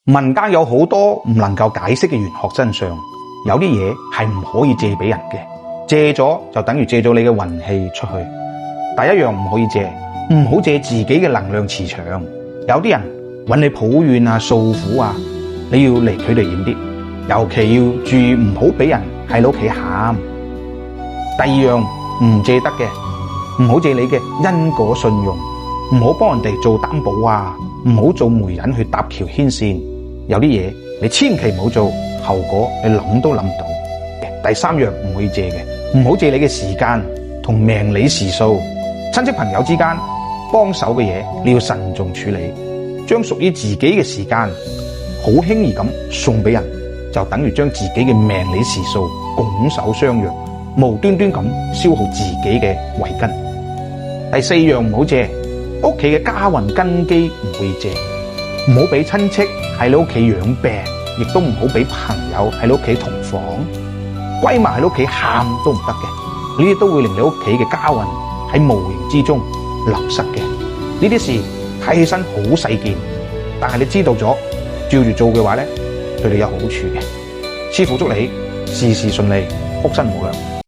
民間有好多唔能夠解釋嘅玄學真相，有啲嘢係唔可以借俾人嘅，借咗就等於借咗你嘅運氣出去。第一樣唔可以借，唔好借自己嘅能量磁場。有啲人揾你抱怨啊、訴苦啊，你要離佢哋遠啲，尤其要注意唔好俾人喺你屋企喊。第二樣唔借得嘅，唔好借你嘅因果信用，唔好幫人哋做擔保啊，唔好做媒人去搭橋牽線。有啲嘢你千祈唔好做，後果你諗都諗唔到。第三樣唔可以借嘅，唔好借你嘅時間同命理時數。親戚朋友之間幫手嘅嘢，你要慎重處理。將屬於自己嘅時間好輕易咁送俾人，就等於將自己嘅命理時數拱手相讓，無端端咁消耗自己嘅慧根。第四樣唔好借，屋企嘅家運根基唔可以借，唔好俾親戚喺你屋企養病，亦都唔好俾朋友喺你屋企同房，閨蜜喺你屋企喊都唔得嘅，呢啲都會令你屋企嘅家運喺無形之中流失嘅。呢啲事睇起身好細件，但係你知道咗，照住做嘅話咧，對你有好處嘅。師父祝你事事順利，福身無量。